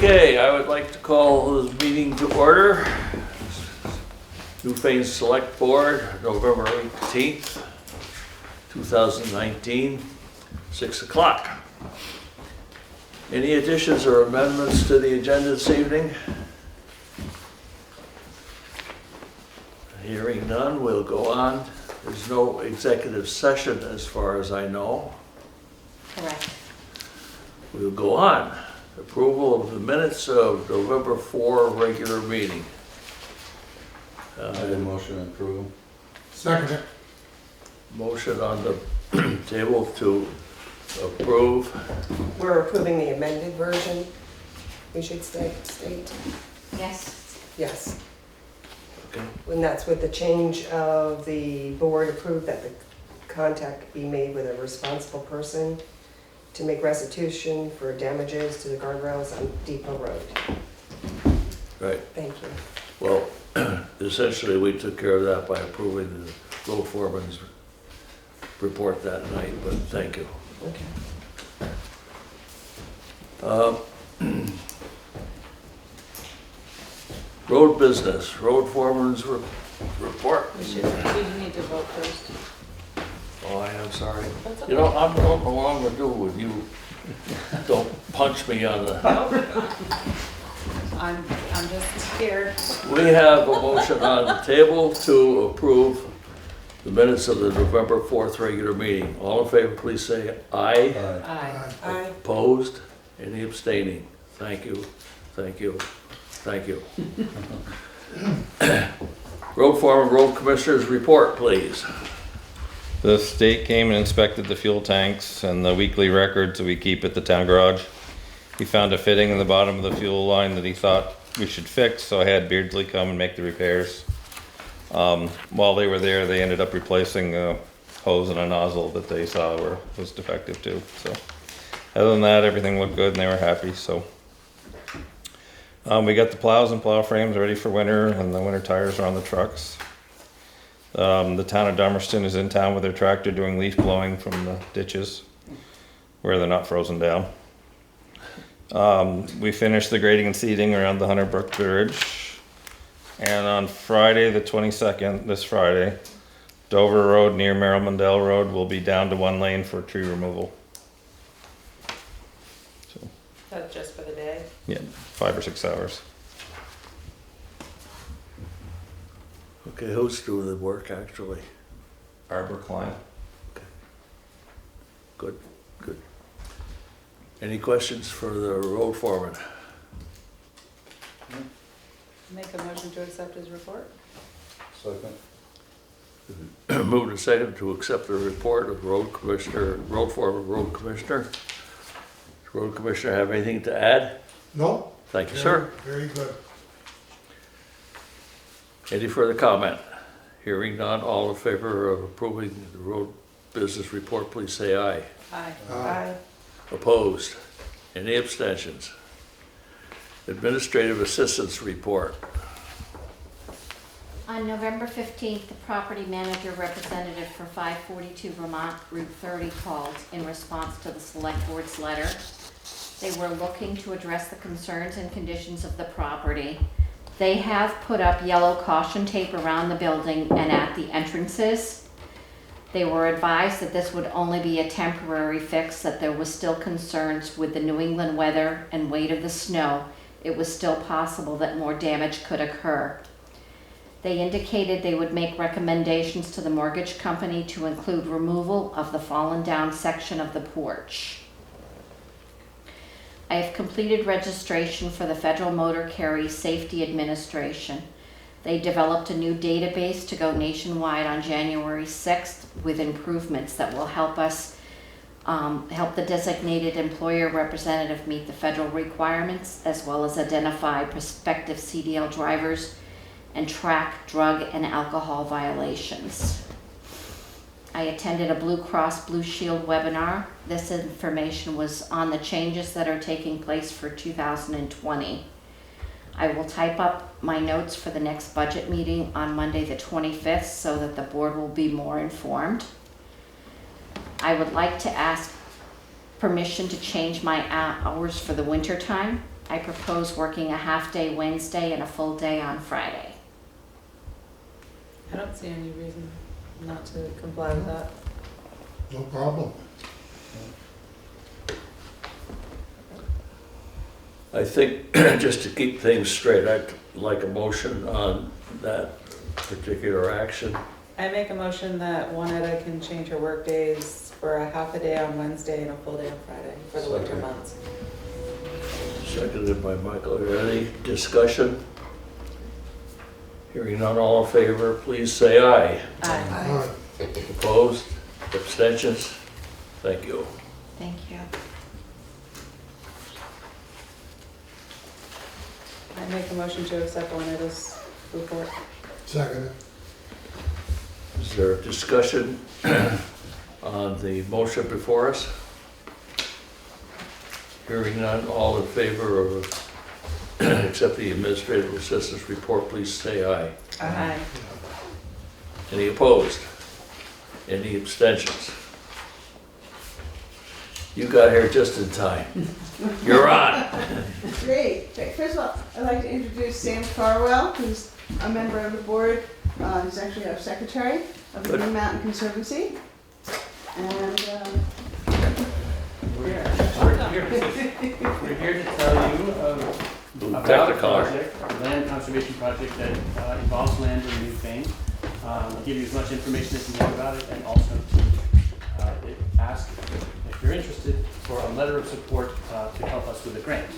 Okay, I would like to call this meeting to order. Newfane Selectboard, November 18th, 2019, 6 o'clock. Any additions or amendments to the agenda this evening? Hearing none, we'll go on. There's no executive session as far as I know. Correct. We'll go on. Approval of the minutes of November 4 regular meeting. I have a motion to approve. Second it. Motion on the table to approve. We're approving the amended version, we should state. Yes. Yes. Okay. And that's with the change of the board approved that the contact be made with a responsible person to make restitution for damages to the guardrails on Depot Road. Right. Thank you. Well, essentially, we took care of that by approving the road foreman's report that night, but thank you. Okay. Road business, road foreman's report. We need to vote first. Oh, I am sorry. That's You know, I don't know what I'm gonna do with you. Don't punch me on the... I'm just scared. We have a motion on the table to approve the minutes of the November 4th regular meeting. All in favor, please say aye. Aye. Aye. Opposed? Any abstaining? Thank you, thank you, thank you. Road foreman, road commissioners report, please. The state came and inspected the fuel tanks and the weekly records that we keep at the town garage. He found a fitting in the bottom of the fuel line that he thought we should fix, so I had Beardsley come and make the repairs. While they were there, they ended up replacing a hose and a nozzle that they saw was defective too. So other than that, everything looked good and they were happy. So we got the plows and plow frames ready for winter, and the winter tires are on the trucks. The town of Dummerston is in town with their tractor doing leaf blowing from the ditches where they're not frozen down. We finished the grading and seeding around the Hunter Brook Bridge. And on Friday, the 22nd, this Friday, Dover Road near Merrill Mundell Road will be down to one lane for tree removal. So, That's just for the day? yeah, 5 or 6 hours. Okay, who's doing the work actually? Arbor Klein. Good, good. Any questions for the road foreman? Make a motion to accept his report? Second. Move to second to accept the report of road commissioner, road foreman, road commissioner. Does road commissioner have anything to add? No? Thank you, sir. Very good. Any further comment? Hearing none, all in favor of approving the road business report, please say aye. Aye. Aye. Opposed? Any abstentions? Administrative assistance report. On November 15th, the property manager representative for 542 Vermont Route 30 called in response to the select board's letter. They were looking to address the concerns and conditions of the property. They have put up yellow caution tape around the building and at the entrances. They were advised that this would only be a temporary fix, that there was still concerns with the New England weather and weight of the snow. It was still possible that more damage could occur. They indicated they would make recommendations to the mortgage company to include removal of the fallen down section of the porch. I have completed registration for the Federal Motor Carrier Safety Administration. They developed a new database to go nationwide on January 6th with improvements that will help us help the designated employer representative meet the federal requirements, as well as identify prospective CDL drivers and track drug and alcohol violations. I attended a Blue Cross Blue Shield webinar. This information was on the changes that are taking place for 2020. I will type up my notes for the next budget meeting on Monday the 25th so that the board will be more informed. I would like to ask permission to change my hours for the winter time. I propose working a half-day Wednesday and a full day on Friday. I don't see any reason not to comply with that. No problem. I think, just to keep things straight, I'd like a motion on that particular action. I make a motion that Juanetta can change her work days for a half a day on Wednesday and a full day on Friday for the winter Second. months. Seconded by Michael. Are there any discussion? Hearing none, all in favor, please say aye. Aye. All right. Opposed? Abstentions? Thank you. Thank you. I make a motion to accept Juanetta's report. Second. Is there a discussion on the motion before us? Hearing none, all in favor of accept the administrative assistant's report, please say aye. Aye. Any opposed? Any abstentions? You got here just in time. You're on. Great. Okay, first of all, I'd like to introduce Sam Farwell, who's a member of the board. He's actually our secretary of the Good. Green Mountain Conservancy. And We're here to tell you about a Technicolor. project, a land conservation project that involves land in Newfane. I'll give you as much information as you want about it, and also ask if you're interested for a letter of support to help us with a grant.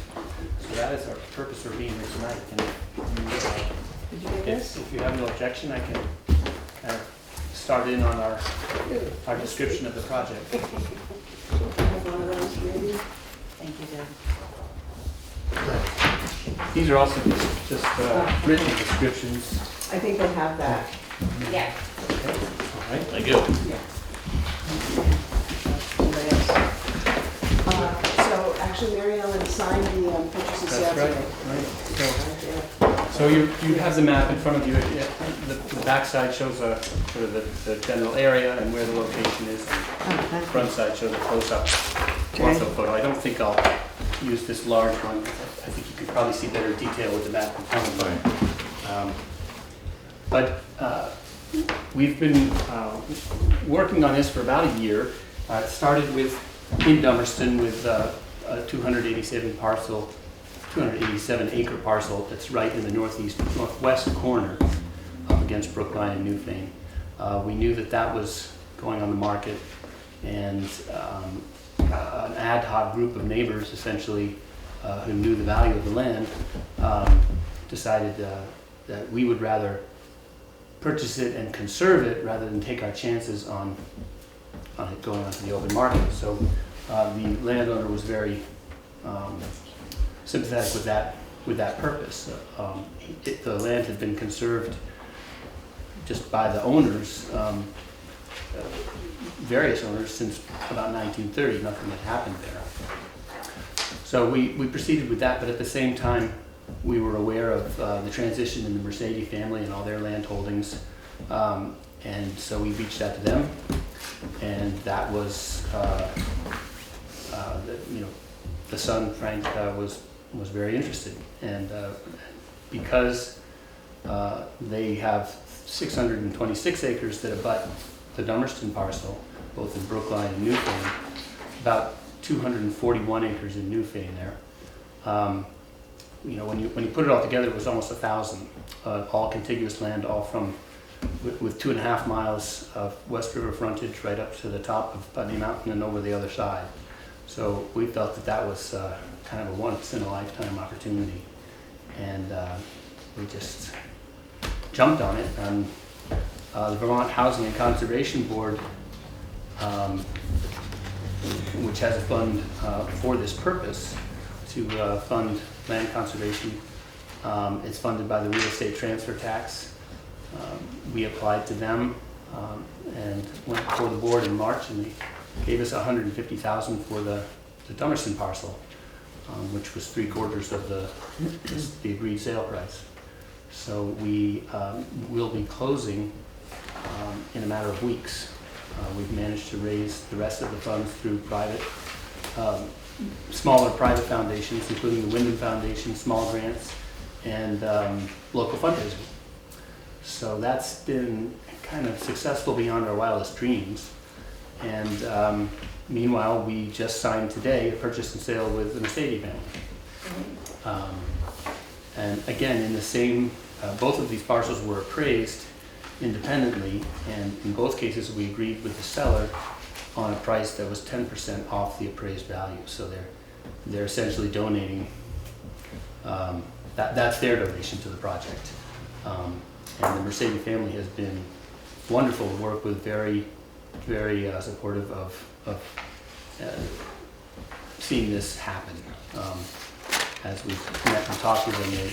So that is our purpose for being here tonight. And did you get this? if you have no objection, I can start in on our description of the project. I have one of those maybe. Thank you, Deb. These are also just written descriptions. I think they have that. Yeah. All right. Thank you. Somebody else. So actually, Mary Ellen signed the purchase and sale That's right. today. Right. So you have the map in front of you. The back side shows sort of the general area and where the location is. The front side shows a close-up ortho photo. I don't think I'll use this large one. I think you could probably see better detail with the map in front of you. But we've been working on this for about a year. It started in Dummerston with a 287 acre parcel that's right in the northwest corner up against Brookline and Newfane. We knew that was going on the market, and an ad hoc group of neighbors essentially who knew the value of the land decided that we would rather purchase it and conserve it rather than take our chances on it going onto the open market. So the landowner was very sympathetic with that purpose. The land had been conserved just by the owners, various owners, since about 1930. Nothing had happened there. So we proceeded with that, but at the same time, we were aware of the transition in the Mercedes family and all their land holdings, and so we reached out to them, and that was, the son, Frank, was very interested, and because they have 626 acres that abut the Dummerston parcel, both in Brookline and Newfane, about 241 acres in Newfane there. When you put it all together, it was almost 1,000, all contiguous land, all with 2.5 miles of West River frontage right up to the top of Putney Mountain and over the other side. So we felt that was kind of a once-in-a-lifetime opportunity, and we just jumped on it. And the Vermont Housing and Conservation Board, which has a fund for this purpose to fund land conservation, it's funded by the real estate transfer tax. We applied to them and went before the board in March, and they gave us $150,000 for the Dummerston parcel, which was 3/4 of the agreed sale price. So we will be closing in a matter of weeks. We've managed to raise the rest of the funds through private smaller private foundations, including the Wyndham Foundation, small grants, and local fundraising. So that's been kind of successful beyond our wildest dreams. And meanwhile, we just signed today a purchase and sale with the Mercedes family. And again, in the same, both of these parcels were appraised independently, and in both cases we agreed with the seller on a price that was 10% off the appraised value. So they're essentially donating, that's their donation to the project. And the Mercedes family has been wonderful to work with, very, very supportive of seeing this happen. As we've met and talked with them, they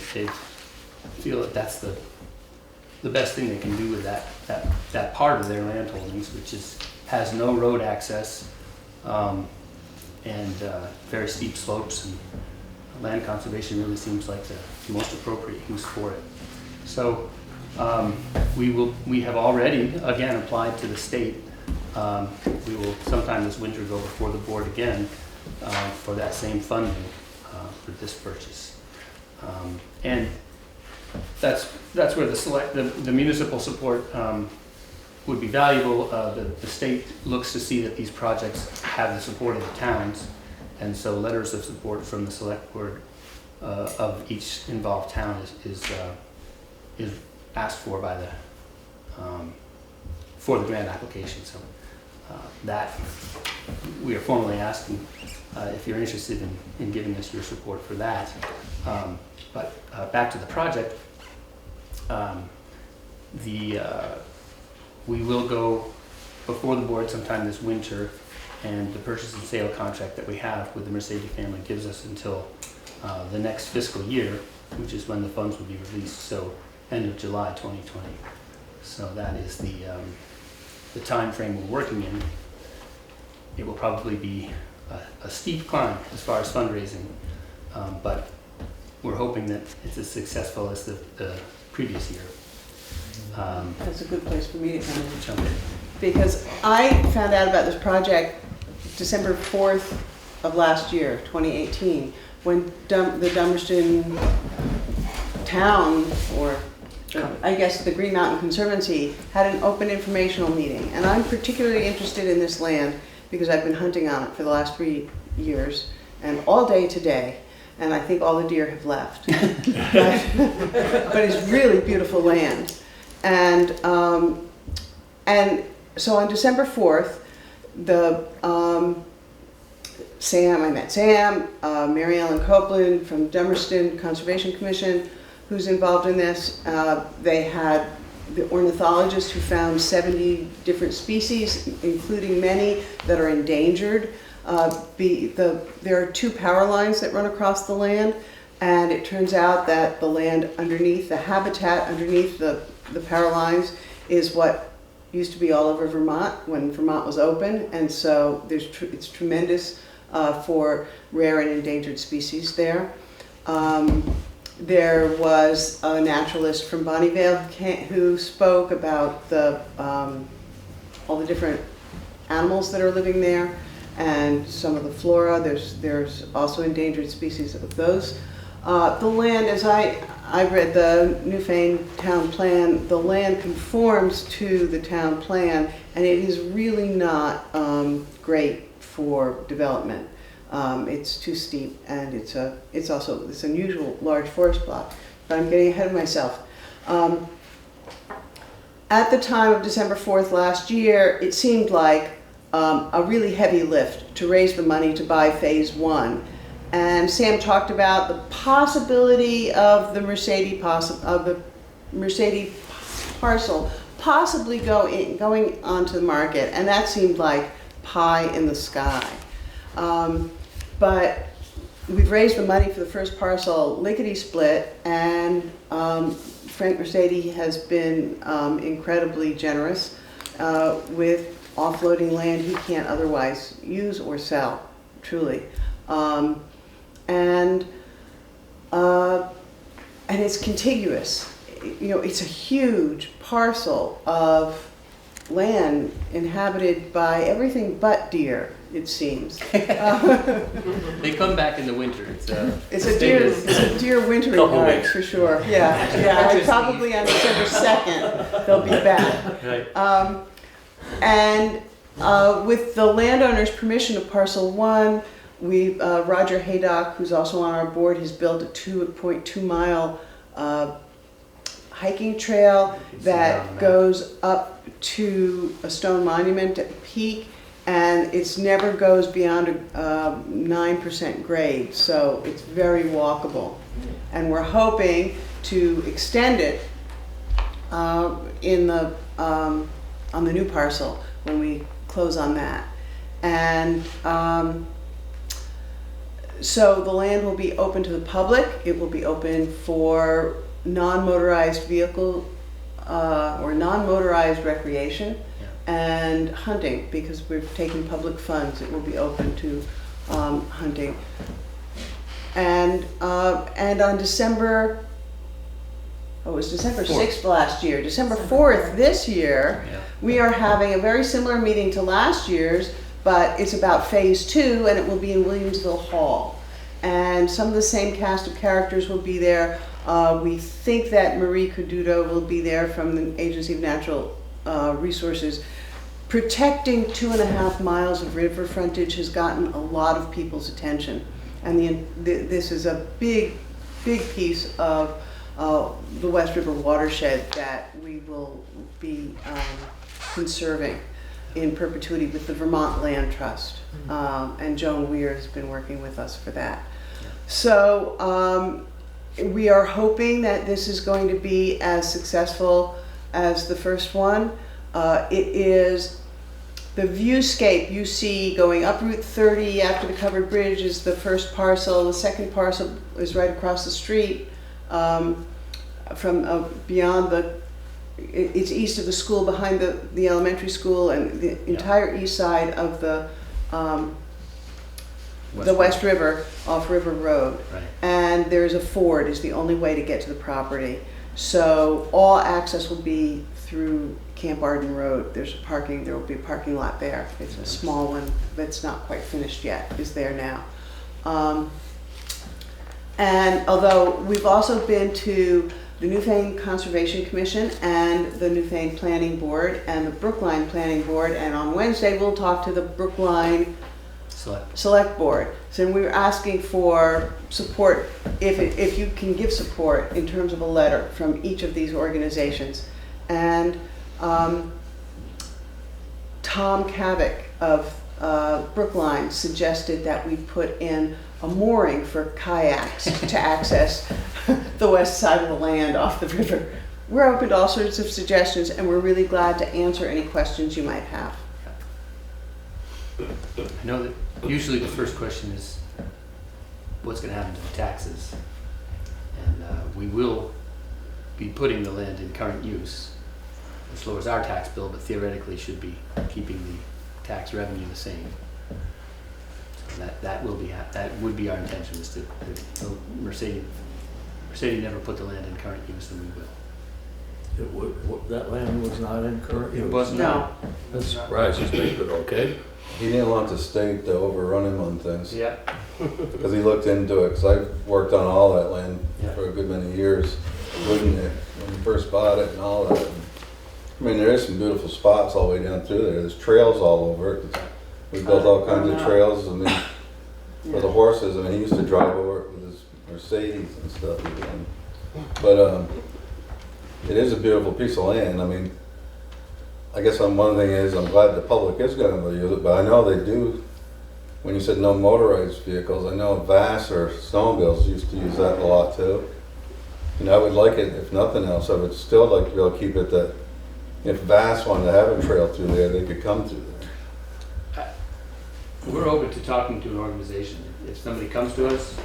feel that that's the best thing they can do with that part of their land holdings, which has no road access and very steep slopes, and land conservation really seems like the most appropriate use for it. So we have already again applied to the state. We will sometime this winter go before the board again for that same funding for this purchase, and that's where the municipal support would be valuable. The state looks to see that these projects have the support of the towns, and so letters of support from the select board of each involved town is asked for by the for the grant application. So that we are formally asking if you're interested in giving us your support for that. But back to the project, we will go before the board sometime this winter, and the purchase and sale contract that we have with the Mercedes family gives us until the next fiscal year, which is when the funds will be released, so end of July 2020. So that is the time frame we're working in. It will probably be a steep climb as far as fundraising, but we're hoping that it's as successful as the previous year. That's a good place for me to come in. Jump in. Because I found out about this project December 4th of last year, 2018, when the Dummerston town, or I guess the Green Mountain Conservancy, had an open informational meeting. And I'm particularly interested in this land because I've been hunting on it for the last 3 years, and all day today, and I think all the deer have left. But it's really beautiful land. And so on December 4th, I met Sam, Mary Ellen Copeland from Dummerston Conservation Commission, who's involved in this. They had the ornithologist who found 70 different species, including many that are endangered. There are 2 power lines that run across the land, and it turns out that the land underneath, the habitat underneath the power lines, is what used to be all over Vermont when Vermont was open, and so it's tremendous for rare and endangered species there. There was a naturalist from Bonnievale who spoke about all the different animals that are living there and some of the flora. There's also endangered species of those. The land, as I read the Newfane town plan, the land conforms to the town plan, and it is really not great for development. It's too steep, and it's also this unusual large forest plot. But I'm getting ahead of myself. At the time of December 4th last year, it seemed like a really heavy lift to raise the money to buy phase 1. And Sam talked about the possibility of the Mercedes parcel possibly going onto the market, and that seemed like pie in the sky. But we've raised the money for the first parcel lickety-split, and Frank Mercedes has been incredibly generous with offloading land he can't otherwise use or sell, truly. And it's contiguous. You know, it's a huge parcel of land inhabited by everything but deer, it seems. They come back in the winter. It's a deer wintering Couple night weeks. for sure. Yeah. Probably on December 2nd, they'll be back. Right. And with the landowner's permission of Parcel 1, Roger Haydock, who's also on our board, has built a 2.2 mile hiking trail that goes up to a stone monument at the peak, and it never goes beyond a 9% grade, so it's very walkable. And we're hoping to extend it on the new parcel when we close on that. And so the land will be open to the public. It will be open for non-motorized vehicle or non-motorized recreation and hunting, because we're taking public funds. It will be open to hunting. And on December, it was December 6th last year, December 4th this year, we are having a very similar meeting to last year's, but it's about phase 2, and it will be in Williamsville Hall. And some of the same cast of characters will be there. We think that Marie Caduto will be there from the Agency of Natural Resources. Protecting 2.5 miles of river frontage has gotten a lot of people's attention. And this is a big piece of the West River watershed that we will be conserving in perpetuity with the Vermont Land Trust. And Joan Weir has been working with us for that. So we are hoping that this is going to be as successful as the first one. It is the viewscape you see going up Route 30 after the covered bridge is the first parcel. The second parcel is right across the street from beyond it's east of the school, behind the elementary school, and the entire east side of the West River off River Road. Right. And there's a ford is the only way to get to the property. So all access will be through Camp Arden Road. There will be a parking lot there. It's a small one that's not quite finished yet, is there now. And although we've also been to the Newfane Conservation Commission and the Newfane Planning Board and the Brookline Planning Board, and on Wednesday we'll talk to the Brookline Select Board. So we were asking for support, if you can give support in terms of a letter from each of these organizations. And Tom Kavik of Brookline suggested that we put in a mooring for kayaks to access the west side of the land off the river. We're open to all sorts of suggestions, and we're really glad to answer any questions you might have. I know that usually the first question is, what's going to happen to the taxes? And we will be putting the land in current use, which lowers our tax bill, but theoretically should be keeping the tax revenue the same. So that would be our intention, is to Mercedes never put the land in current use, and we will. That land was not in current use? It was not. That surprises me, but okay. He didn't want the state to overrun him on things. Yeah. Because he looked into it, because I've worked on all that land for a good many years, when he first bought it and all that. I mean, there is some beautiful spots all the way down through there. There's trails all over it. We built all kinds of trails, I mean, for the horses. I mean, he used to drive over it with his Mercedes and stuff. But it is a beautiful piece of land. I mean, I guess one thing is I'm glad the public is going to use it, but I know they do. When you said no motorized vehicles, I know Vass or snowmobiles used to use that a lot too. And I would like it, if nothing else, I would still like to be able to keep it that if Vass wanted to have a trail through there, they could come through there. We're open to talking to an organization. If somebody comes to us,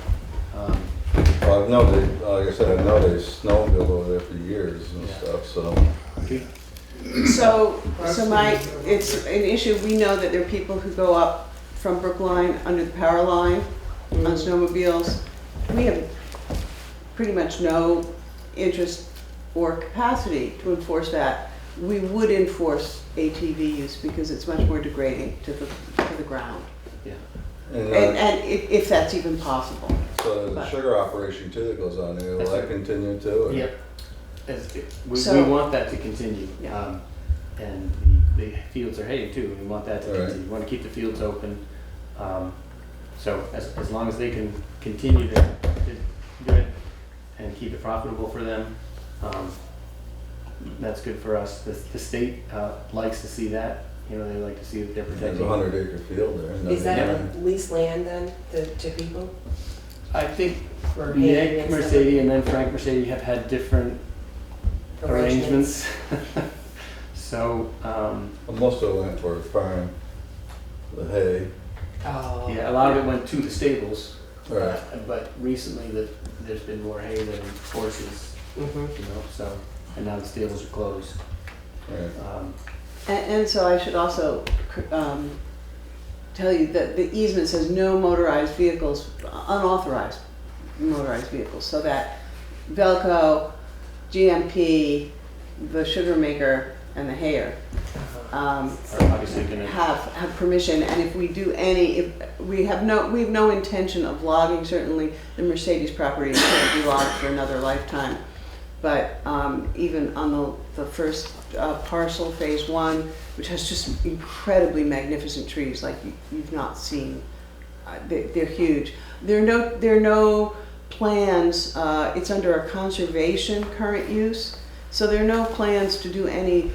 Well, I know like I said, I know they snowmobile over there for years and stuff, so. So it's an issue. We know that there are people who go up from Brookline under the power line on snowmobiles. We have pretty much no interest or capacity to enforce that. we would enforce ATV use because it's much more degrading to the ground. Yeah. And if that's even possible. So there's a sugar operation too that goes on there, will That's that right. continue too? or- Yep. We So- want that to continue. Yeah. And the fields are hay too. We want that to Right. continue. We want to keep the fields open. So as long as they can continue to do it and keep it profitable for them, that's good for us. The state likes to see that. You know, they like to see that they're There's protecting. a 100-acre field there. Is that Yeah. leased land then to people? I think For hay Nick and stuff? Mercedes and then Frank Mercedes have had different arrangements. So, Well, most of it went for farm, the hay. Oh. yeah, a lot of it went to the stables. Right. But recently there's been more hay than horses, Mm-hmm. you know, so, and now the stables are closed. Right. And so I should also tell you that the easement says no motorized vehicles, unauthorized motorized vehicles, so that Velco, GMP, the sugar maker, and the hayer Are obviously gonna, have permission. And if we do if we have no intention of logging. Certainly, the Mercedes property can't be logged for another lifetime. But even on the first parcel, phase 1, which has just incredibly magnificent trees like you've not seen, they're huge. There are no plans. It's under a conservation current use, so there are no plans to do any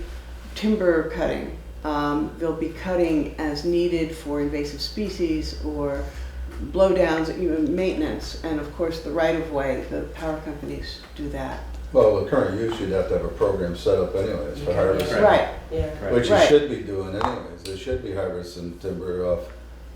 timber cutting. They'll be cutting as needed for invasive species or blowdowns, even maintenance, and of course the right-of-way. The power companies do that. Well, the current use, you'd have to have a program set up anyways for harvesting. Right. Yeah. right. Which you Right. should be doing anyways. They should be harvesting timber off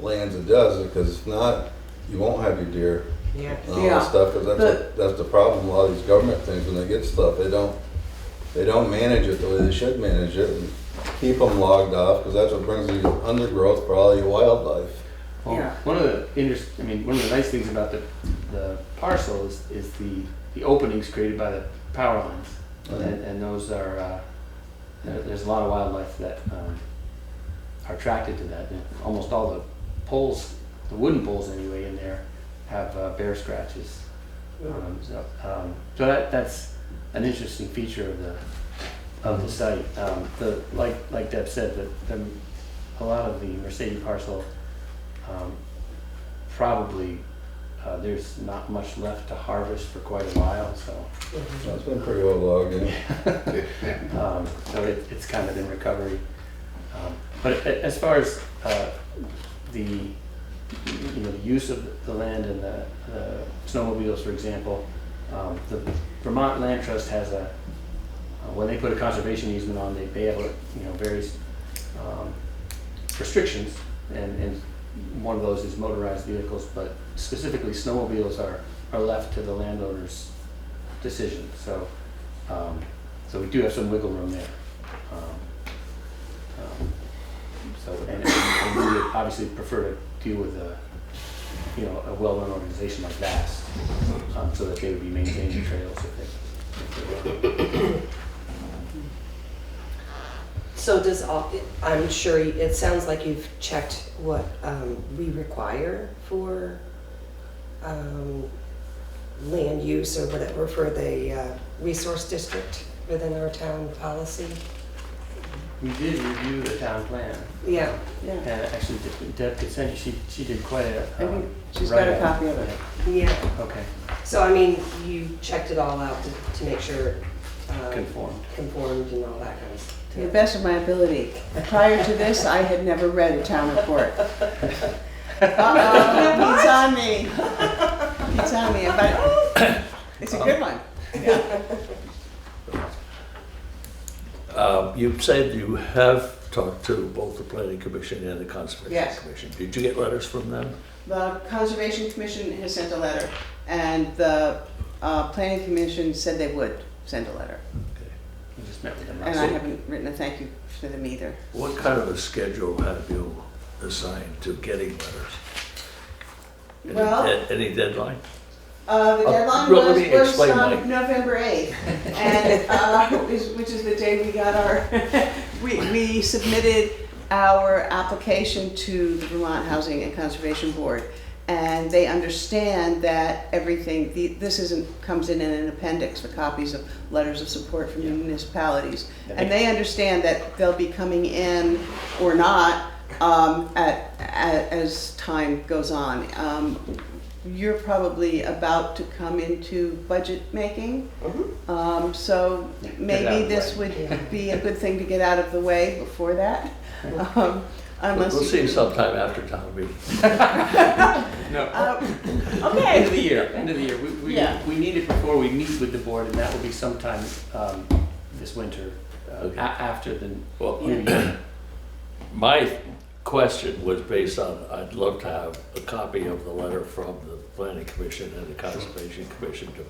lands that does it, because if not, you won't have your deer Yeah. and all Yeah. that stuff, because that's the problem. A lot of these government things, when they get stuff, they don't manage it the way they should manage it and keep them logged off, because that's what brings the undergrowth for all your wildlife. Well, Yeah. one of the nice things about the parcel is the openings created by the power lines. And those are, there's a lot of wildlife that are attracted to that. And almost all the poles, the wooden poles anyway, in there have bear scratches. So that's an interesting feature of the site. Like Deb said, a lot of the Mercedes parcel probably there's not much left to harvest for quite a while, so That's been pretty well logged in. so it's kind of in recovery. But as far as the use of the land and the snowmobiles, for example, the Vermont Land Trust has when they put a conservation easement on, they have various restrictions, and one of those is motorized vehicles, but specifically snowmobiles are left to the landowner's decision. So we do have some wiggle room there. And we would obviously prefer to deal with a well-run organization like VAST, so that they would be maintaining trails if they were. So I'm sure, it sounds like you've checked what we require for land use or whatever for the resource district within our town policy. We did review the town plan. Yeah. And actually, Deb could send you, she did quite a. I think she's got a write-up. copy of it. Yeah. Okay, So, I mean, you checked it all out to make sure conformed. conformed and all that kind of stuff. To the best of my ability. Prior to this, I had never read a town report. It's on me. It's on me, but it's a good one. You said you have talked to both the planning commission and the conservation Yes. commission. Did you get letters from them? The Conservation Commission has sent a letter, and the Planning Commission said they would send a letter. Okay. We just met with them And last I week. haven't written a thank you to them either. What kind of a schedule have you assigned to getting letters? Well- Any deadline? The deadline Well, let was me explain November 8th, and which is the day we got our, we submitted our application to the Vermont Housing and Conservation Board, and they understand that everything, this comes in an appendix, the copies of letters of support from municipalities, and they understand that they'll be coming in or not as time goes on. You're probably about to come into budget making, so maybe this would be a good thing to get out of the way before that. Unless We'll see you sometime after town meeting. No, okay. end of the year, end of the year. Yeah. We need it before we meet with the board, and that will be sometime this winter, Okay. after the Well, new year. my question was based on, I'd love to have a copy of the letter from the Planning Commission and the Conservation Commission to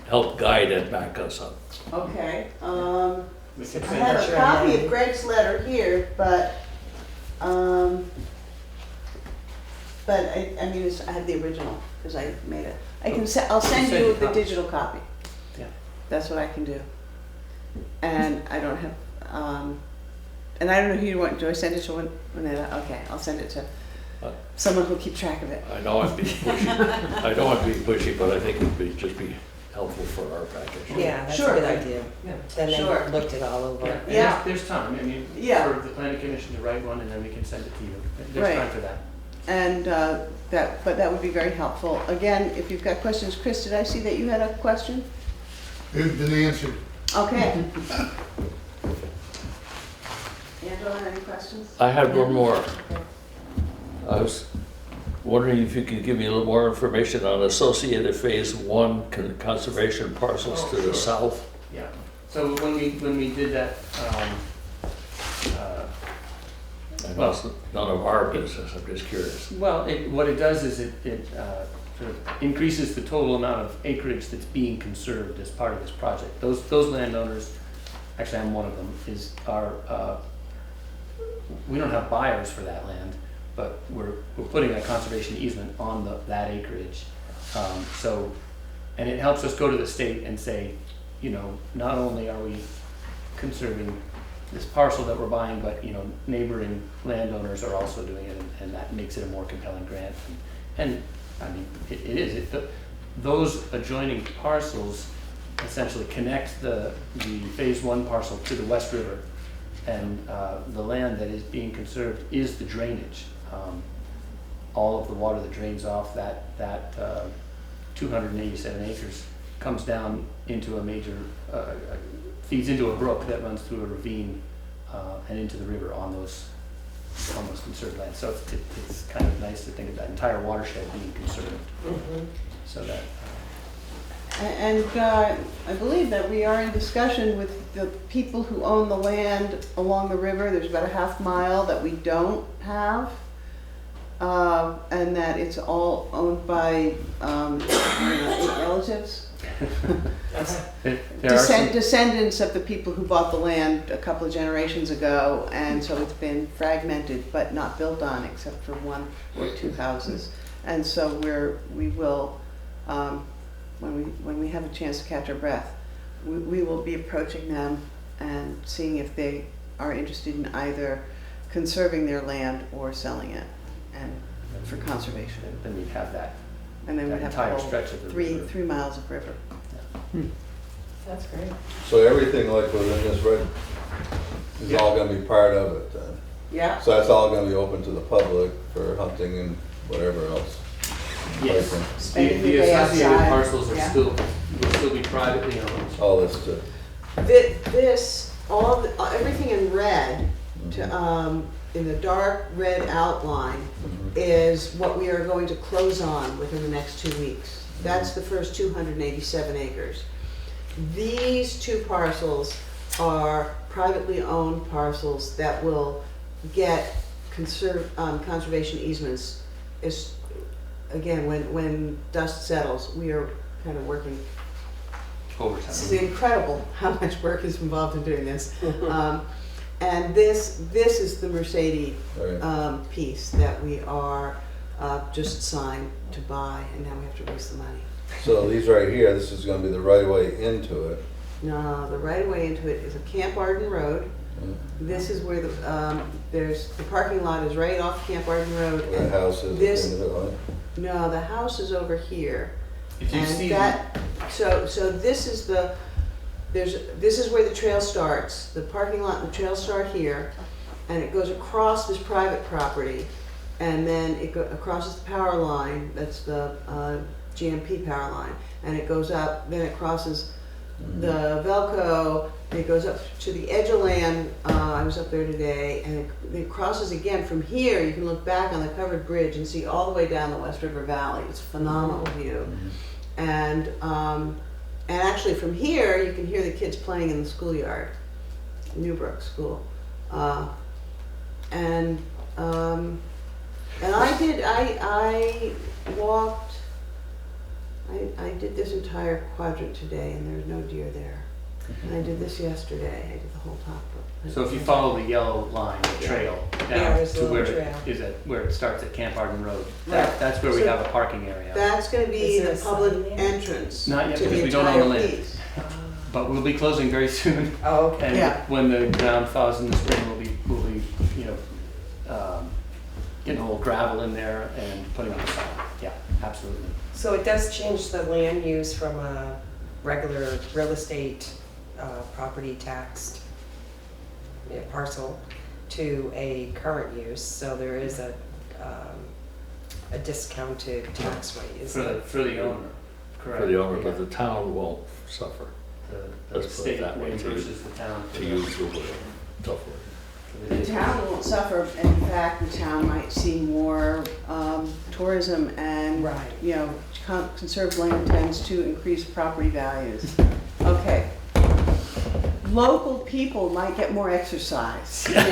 help guide and back us up. Okay, We can I send have it. a copy of Greg's letter here, but I mean, I have the original, because I made it. I'll send you the digital copy. Yeah. That's what I can do. And I don't have, and I don't know who you want, do I send it to Juanetta? Okay, I'll send it to someone who'll keep track of it. I know I'm being pushy. I know I'm being pushy, but I think it'd just be helpful for our package. Yeah, that's a Sure. good idea. Then Sure. they looked it all over. Yeah, and Yeah. there's time, I mean, Yeah. for the planning commission to write one, and then we can send it to you. There's Right. time for that. And but that would be very helpful. Again, if you've got questions, Chris, did I see that you had a question? It's been answered. Okay. Angela, any questions? I had one more. I was wondering if you could give me a little more information on associated Phase 1 conservation parcels to the south. Yeah, so when we did that, I know it's none of our business, I'm just curious. well, what it does is it sort of increases the total amount of acreage that's being conserved as part of this project. Those landowners, actually I'm one of them, we don't have buyers for that land, but we're putting a conservation easement on that acreage. And it helps us go to the state and say, you know, not only are we conserving this parcel that we're buying, but, you know, neighboring landowners are also doing it, and that makes it a more compelling grant. And I mean, it is. Those adjoining parcels essentially connect the Phase 1 parcel to the West River, and the land that is being conserved is the drainage. All of the water that drains off that 287 acres comes down into a major, feeds into a brook that runs through a ravine and into the river on those conserved lands. So it's kind of nice to think of that entire watershed being conserved. So that. And I believe that we are in discussion with the people who own the land along the river. There's about a half mile that we don't have. And that it's all owned by relatives. There are some, Descendants of the people who bought the land a couple of generations ago, and so it's been fragmented but not built on except for one or two houses. And so we will, when we have a chance to catch our breath, we will be approaching them and seeing if they are interested in either conserving their land or selling it, and for conservation. then we'd have that. And then we That have entire the whole stretch of the river. 3 miles of river. That's great. So everything like within this right is all gonna be part of it then? Yeah. So that's all gonna be open to the public for hunting and whatever else? Yes. Like, Spending The the day associated outside. parcels Yeah. will still be privately owned. all this to, Everything in red, in the dark red outline, is what we are going to close on within the next 2 weeks. That's the first 287 acres. These two parcels are privately owned parcels that will get conservation easements. Again, when dust settles, we are kind of working. It's incredible how much work is involved in doing this. And this is the Mercedes right. piece that we are just signed to buy, and now we have to raise the money. So these right here, this is gonna be the right way into it. No, the right of way into it is a Camp Arden Road. Mm. This is where the parking lot is right off Camp Arden Road. Where the and house is at this- the end of it, right? No, the house is over here. If you And see, that, so this is this is where the trail starts. The parking lot and the trail start here, and it goes across this private property, and then it crosses the power line, that's the GMP power line, and it goes up, then it crosses the Velco, and it goes up to the edge of land. I was up there today, and it crosses again from here. You can look back on the covered bridge and see all the way down the West River Valley. It's a phenomenal view. And actually from here, you can hear the kids playing in the schoolyard, Newbrook School. And I walked, I did this entire quadrant today, and there's no deer there. And I did this yesterday, I did the whole top. so if you follow the yellow line, the trail, Yeah, down there's a to where little it trail. is at, where it starts at Camp Arden Road, Right. that's where we So have a parking area. That's gonna be Is there the a public sign there? entrance Not yet, to because the we don't own the entire land. piece. But we'll be closing very soon. Oh, okay. And Yeah. when the ground thaws in the spring, we'll be, getting a little gravel in there and putting on the sign. Yeah, absolutely. So it does change the land use from a regular real estate property taxed parcel to a current use, so there is a discounted tax rate, is it? For the owner, correct. For the owner, but Yeah. the town won't suffer The let's put it state that way, reimburses the town for to the- use the word, tough word. for The town won't suffer. In fact, the town might see more tourism and, Right. you know, conserved land tends to increase property values. Okay. Local people might get more exercise. Might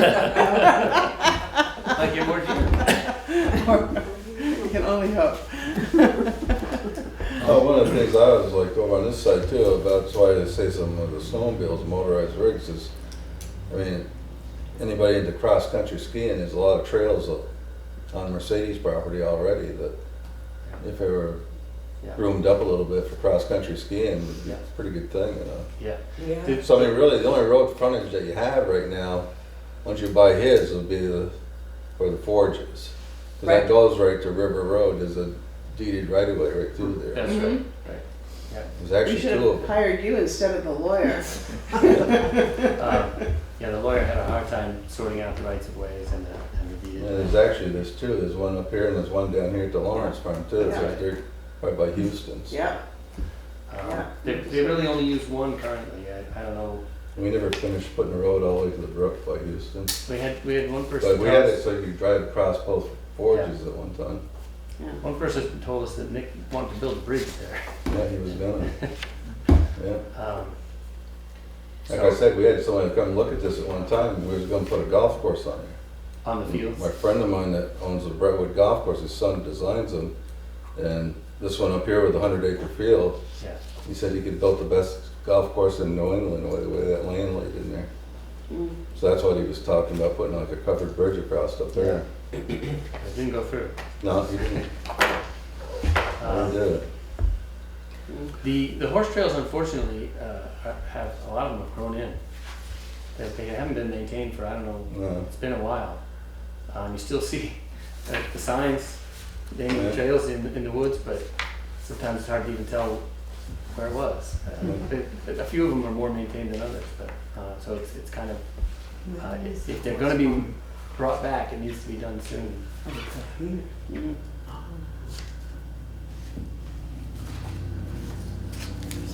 get more deer. You can only hope. One of the things I was like over on this side too, about that's why I say some of the snowmobiles, motorized rigs is, I mean, anybody into cross-country skiing, there's a lot of trails on Mercedes property already that if they were Yeah. groomed up a little bit for cross-country skiing, would be Yeah. a pretty good thing, you know. Yeah. Yeah. So I mean, really, the only road frontage that you have right now, once you buy his, will be where the forge is. 'Cause Right. that goes right to River Road, there's a deeded right-of-way right through there. That's right, right. There's We actually should two of have them. hired you instead of the lawyer. Yeah, the lawyer had a hard time sorting out the rights of ways and the Yeah, deed. there's two, there's one up here and there's one down here at the Lawrence Farm too, it's Yeah. right there, right by Houston's. Yeah. Yeah. They really only use one currently. I don't know. We never finished putting the road all the way to the brook by Houston, We had one person. but we had it so you could drive across both forges at one time. One person told us that Nick wanted to build a bridge there. Yeah, he was gonna, yeah. Like So- I said, we had somebody come look at this at one time, and we was gonna put a golf course on there. On the fields. My friend of mine that owns the Brentwood Golf Course, his son designs them, and this one up here with a 100-acre field, Yeah. he said he could build the best golf course in New England the way that land laid in there. Mm. So that's what he was talking about, putting like a covered bridge across up there. It didn't go through. No, he didn't, Um, did it. The horse trails, unfortunately, have a lot of them have grown in. They haven't been maintained for, I don't know, No. it's been a while. You still see the signs naming the Yeah. trails in the woods, but sometimes it's hard to even tell where it was. A few of them are more maintained than others, but so it's kind of if they're going to be brought back, it needs to be done soon.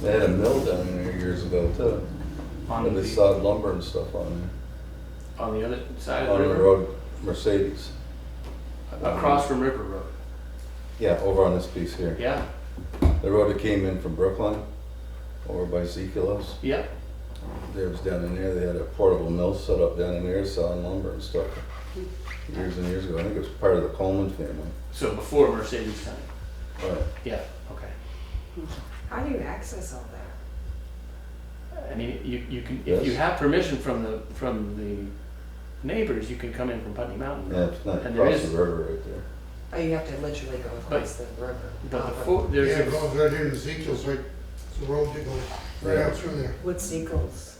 They had a mill down there years ago too, On and they the sawed lumber and stuff on on the other side there, of on the the river, road, Mercedes. across from River Road. Yeah, over on this piece here. Yeah, The road that came in from Brookline, over by Zekilos. yeah. There was down in there, they had a portable mill set up down in there sawing lumber and stuff. Years and years ago, I think it was part of the Coleman family. So before Mercedes time. Right. Yeah. Okay. How do you access all that? I mean, you can if Yes. you have permission from the neighbors, you can come in from Putney Mountain. Yeah, it's not And there across is- the river right there. Oh, you have to literally go across the river. But Yeah, there's it a, goes right in Ezekiel's, right, it's a road that goes right out through there. What's Eagles?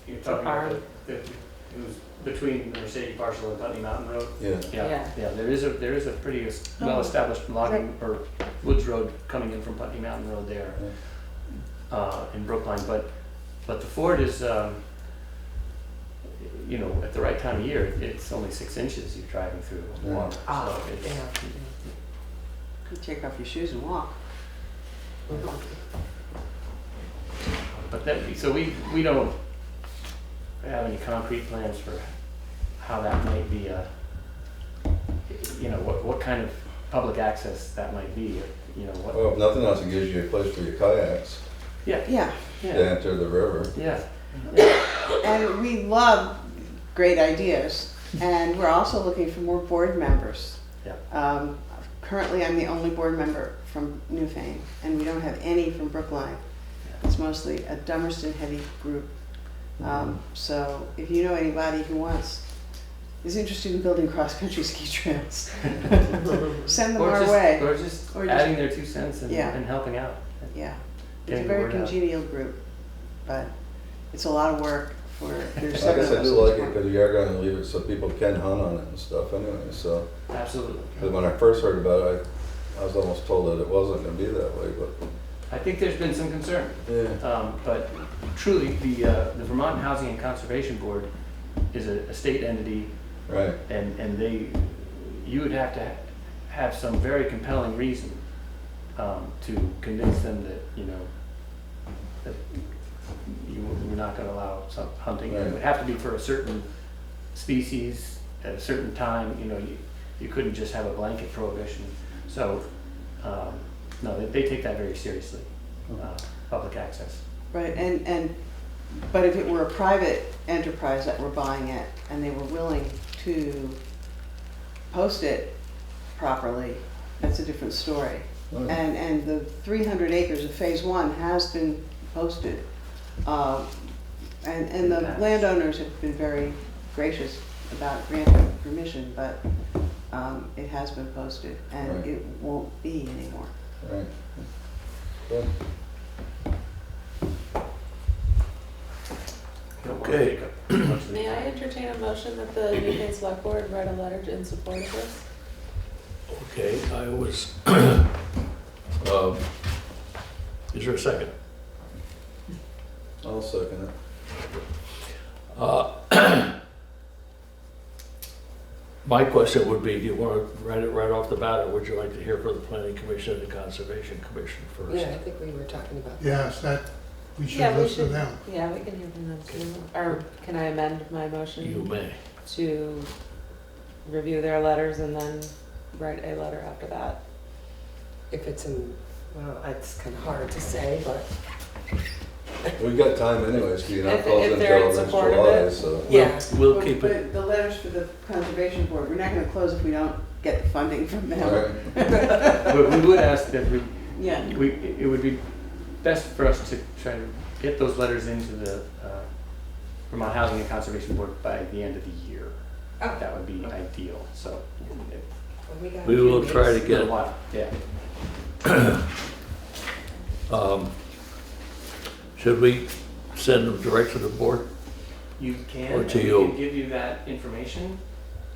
you're talking about it was between the Mercedes parcel and Putney Mountain Road. Yeah. Yeah, there is a pretty well-established logging or woods road coming in from Putney Mountain Road there, in Brookline, but the ford is, you know, at the right time of year, it's only 6 inches you're driving through water, so it's, Yeah. You take off your shoes and walk. but that, so we don't have any concrete plans for how that might be, you know, what kind of public access that might be, or, you know, what. Well, if nothing else, it gives you a place for your kayaks Yeah, to enter the river. Yeah. and we love great ideas, and we're also looking for more board members. Yeah. Currently, I'm the only board member from Newfane, and we don't have any from Brookline. It's mostly a Dummerston-heavy group. So if you know anybody who is interested in building cross-country ski trails, send them our way. Or just Or just- adding their 2 cents and, Yeah. and helping out. Yeah, it's a Getting the very word out. congenial group, but it's a lot of work for, there's I seven guess of I us. do like it because you are gonna leave it so people can hunt on it and stuff anyway, so. Absolutely. Because when I first heard about it, I was almost told that it wasn't gonna be that way, but, I think there's been some concern, yeah. but truly, the Vermont Housing and Conservation Board is a state entity, Right, and you would have to have some very compelling reason to convince them that, you know, that we're not gonna allow some hunting. It Right. would have to be for a certain species at a certain time, you know, you couldn't just have a blanket prohibition. So, no, they take that very seriously, public access. Right, but if it were a private enterprise that were buying it and they were willing to post it properly, that's a different story. Oh, yeah. And the 300 acres of phase one has been posted. And the Nice. landowners have been very gracious about granting permission, but it has been posted and Right. it won't be anymore. right. Good. Okay. May I entertain a motion that the Newfane Select Board write a letter in support of this? Okay, I was, is there a second? I'll second it. My question would be, do you want to write it right off the bat, or would you like to hear from the Planning Commission and the Conservation Commission first? Yeah, I think we were talking about that. Yes, that, we should Yeah, we listen to should. them. Yeah, we can hear from them too. Or can I amend my motion? You may. To review their letters and then write a letter after that? If it's well, it's kind of hard to say, but We've got time anyways, because you're not If closing they're in until next support of July, it. so. yeah. We'll keep But it, the letters for the Conservation Board, we're not gonna close if we don't get the funding from them. Right. But we would ask that Yeah. it would be best for us to try to get those letters into the Vermont Housing and Conservation Board by the end of the year. Oh. That would be ideal, so. got we a few will try to weeks. A get, little while, yeah. should we send them direct to the board? You can, Or and to we you. can give you that information,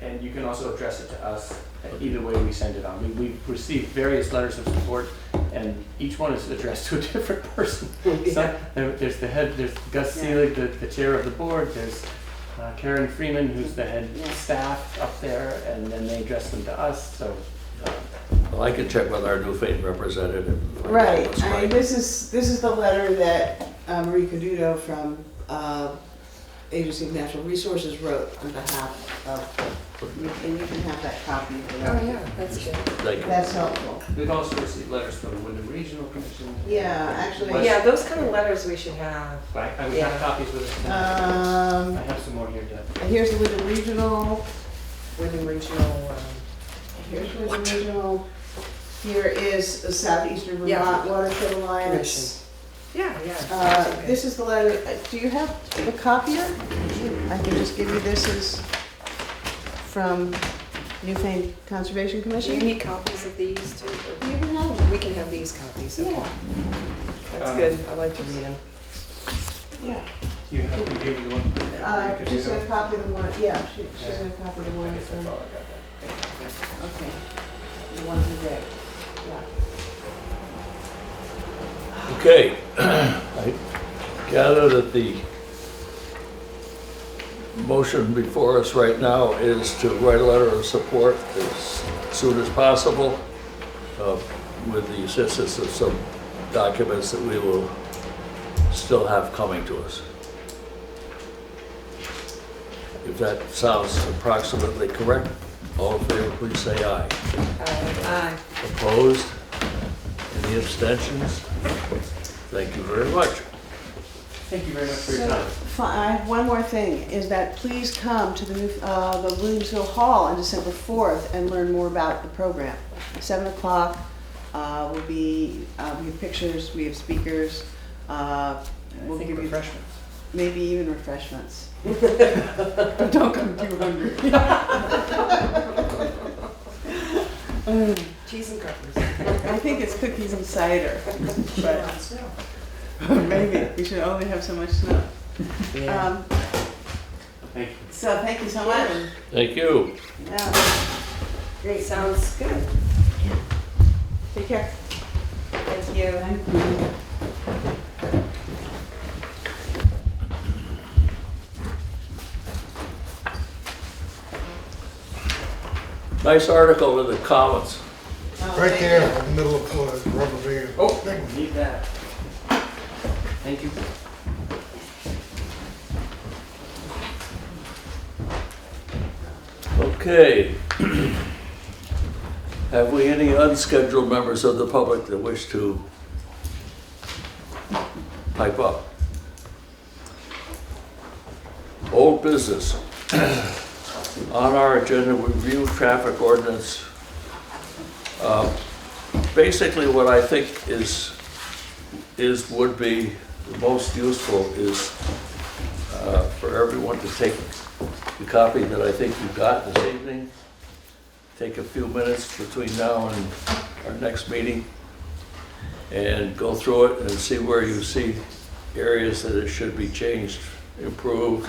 and you can also address it to us. Either way we send it on. We've received various letters of support, and each one is addressed to a different person. There's the head, there's Gus Yeah. Seelig, the chair of the board, there's Karen Freeman, who's the head Yeah. staff up there, and then they address them to us, so. Well, I can check with our Newfane representative. and find out Right, what's I mean, right. this is the letter that Marie Caduto from Agency of Natural Resources wrote on behalf of, and you can have that copy of the Oh, letter. yeah, that's good. Thank you. That's helpful. We've also received letters from the Wyndham Regional Commission. Yeah, actually. Yeah, those kind of letters we should have. I would Yeah. have copies with us. I Um, have some more here, Deb. here's the Wyndham Regional, Wyndham Regional, here's Wyndham Regional. Here is the Southeastern Yeah. Vermont Watershed Alliance. yeah, yeah. Okay. This is the letter, do you have the copier? I can just give you this is from Newfane Conservation Do you Commission. need copies of these too? or- You can have them. We can have these copies, okay. Yeah. That's good, I like to read them. Yeah. You have to give me one. She's gonna copy the one, yeah, she's gonna copy the one from, okay. The one today, yeah. Okay, I gather that the motion before us right now is to write a letter of support as soon as possible, with the assistance of some documents that we will still have coming to us. If that sounds approximately correct, all in favor, please say aye. Aye. Opposed? Any abstentions? Thank you very much. Thank you very much for your So, time. I have one more thing, is that please come to the Williamsville Hall on December 4th and learn more about the program. 7 o'clock, will be, we have pictures, we have speakers, we'll give you refreshments. maybe even refreshments. But don't come too hungry. Cheese and crackers. I think it's cookies and cider, but maybe, we should only have so much snow. Yeah. Thank you. So thank you so much. Thank you. Yeah, Great, sounds good. take care. Thank you. Nice article in the Commons. Right there, in the middle of the rubber band. Oh, Big one. need that. Thank you. Okay. Have we any unscheduled members of the public that wish to pipe up? Old business. On our agenda, review traffic ordinance. Basically, what I think would be the most useful is for everyone to take the copy that I think you got this evening. Take a few minutes between now and our next meeting and go through it and see where you see areas that it should be changed, improved,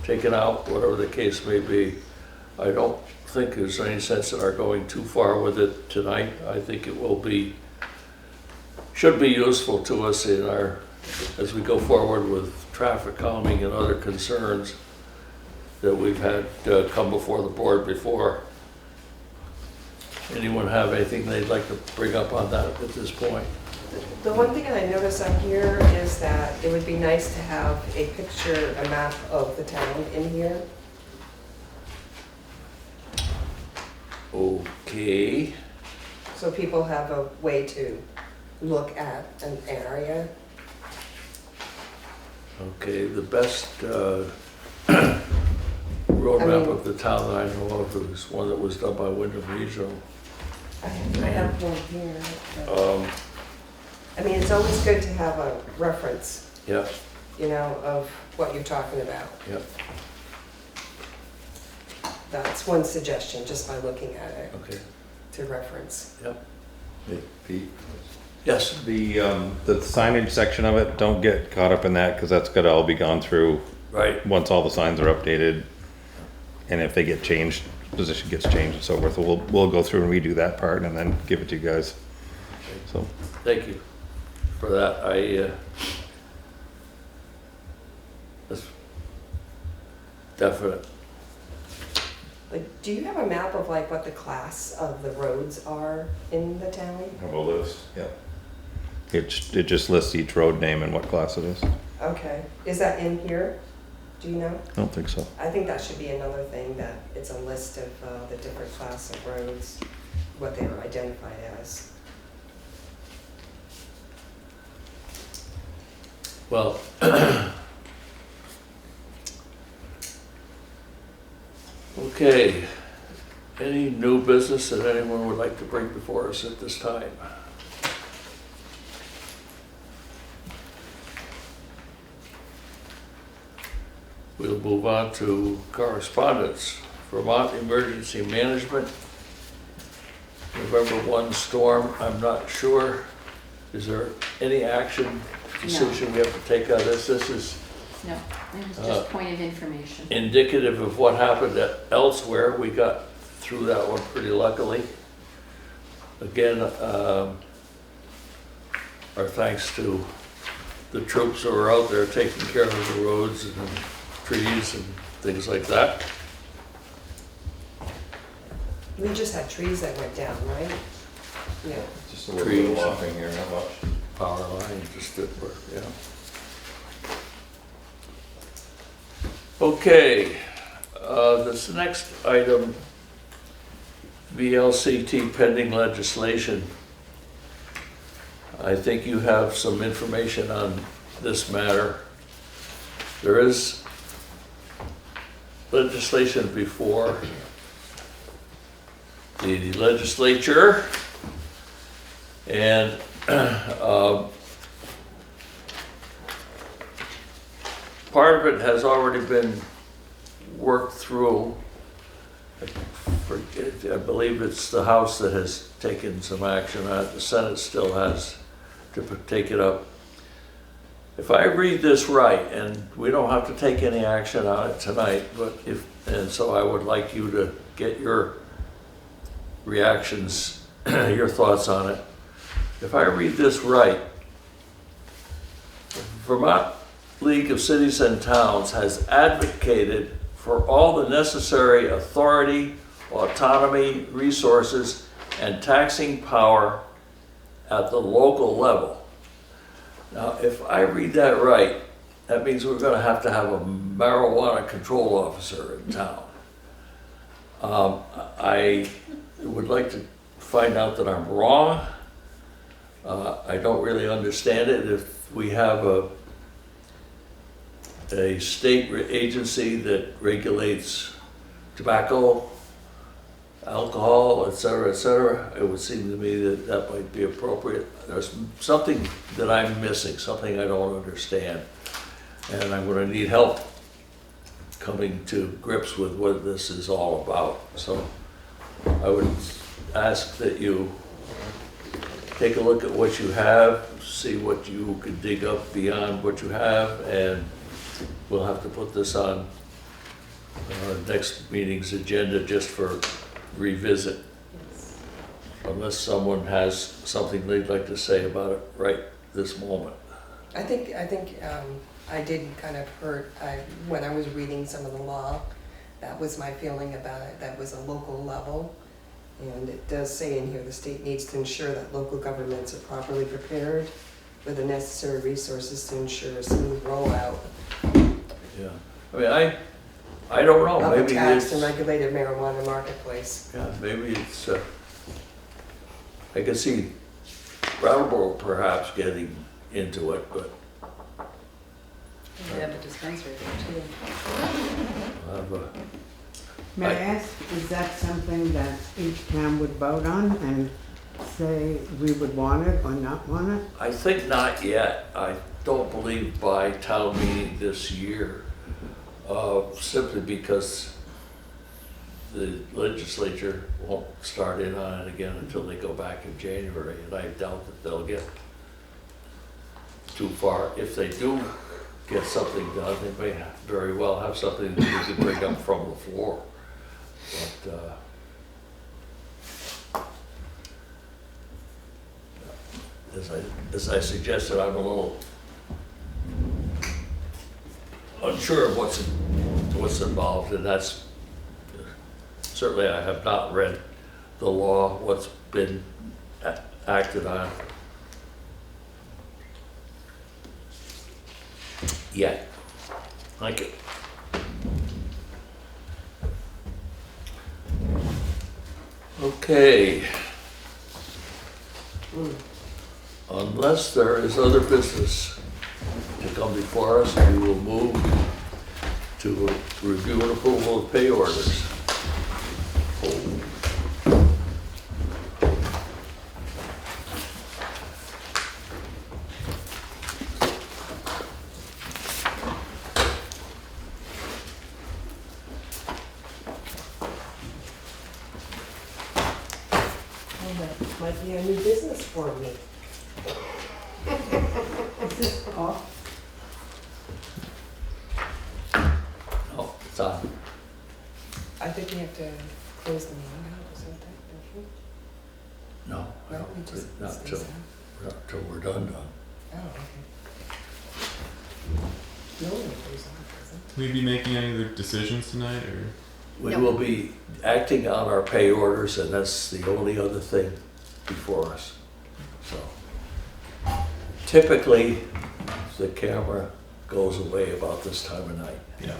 taken out, whatever the case may be. I don't think there's any sense in our going too far with it tonight. I think it will be, should be useful to us in our, as we go forward with traffic calming and other concerns that we've had come before the board before. Anyone have anything they'd like to bring up on that at this point? The one thing that I noticed on here is that it would be nice to have a picture, a map of the town in here. Okay. So people have a way to look at an area. Okay, the best road map of the town that I know of is one that was done by Wyndham Regional. I have one here. I mean, it's always good to have a reference, Yeah, you know, of what you're talking about. yeah, That's one suggestion, just by looking at it, okay, to reference. yep. Hey, Pete, Yes, the signage section of it, don't get caught up in that, because that's gotta all be gone through right, once all the signs are updated. And if they get changed, position gets changed and so forth, we'll go through and redo that part and then give it to you guys. So, thank you for that. That's definite. Like, do you have a map of like what the class of the roads are in the town? have a list. Yeah. It just lists each road name and what class it is. Okay, is that in here? Do you know? I don't think so. I think that should be another thing, that it's a list of the different class of roads, what they are identified as. Well, okay. Any new business that anyone would like to bring before us at this time? We'll move on to correspondence Vermont Emergency Management, November 1 storm, I'm not sure. Is there any action decision we have to take on this? This is No, it was just point of information. indicative of what happened elsewhere. We got through that one pretty luckily. Again, our thanks to the troops who are out there taking care of the roads and trees and things like that. We just had trees that went down, right? Yeah. Just a little bit of Trees. walking here, not much. Power line just did work, yeah. Okay, this next item, VLCT pending legislation. I think you have some information on this matter. There is legislation before the legislature, and part of it has already been worked through. I believe it's the House that has taken some action on it. The Senate still has to take it up. If I read this right, and we don't have to take any action on it tonight, and so I would like you to get your reactions, your thoughts on it. If I read this right, Vermont League of Cities and Towns has advocated for all the necessary authority, autonomy, resources, and taxing power at the local level. Now, if I read that right, that means we're going to have a marijuana control officer in town. I would like to find out that I'm wrong. I don't really understand it. If we have a state agency that regulates tobacco, alcohol, et cetera, it would seem to me that that might be appropriate. There's something that I'm missing, something I don't understand, and I'm going to need help coming to grips with what this is all about. So I would ask that you take a look at what you have, see what you could dig up beyond what you have, and we'll have to put this on next meeting's agenda just for revisit, unless someone has something they'd like to say about it right this moment. I think I did kind of hurt, when I was reading some of the law, that was my feeling about it. That was a local level. And it does say in here, the state needs to ensure that local governments are properly prepared with the necessary resources to ensure a smooth rollout Yeah, I mean, I don't know, of a maybe taxed it's, and regulated marijuana marketplace. yeah, maybe it's, I can see Brattleboro perhaps getting into it, but We have a dispensary there too. I'll have a, May I ask, is that something that each town would vote on and say we would want it or not want it? I think not yet. I don't believe by town meeting this year, simply because the legislature won't start in on it again until they go back in January, and I doubt that they'll get too far. If they do get something done, they may very well have something that we can bring up from the floor. But as I suggested, I'm a little unsure of what's involved, and that's certainly, I have not read the law, what's been acted on yet. Thank you. Okay. Unless there is other business to come before us, we will move to review and approval of pay orders. That might be a new business for me. Is this off? Oh, it's on. I think we have to close the meeting out or something, don't we? No, Why don't we just not stay till, silent? not till we're done. Oh, okay. No one goes on, does it? Will we be making any other decisions tonight, or? We No. will be acting on our pay orders, and that's the only other thing before us. So typically, the camera goes away about this time of night. Yeah.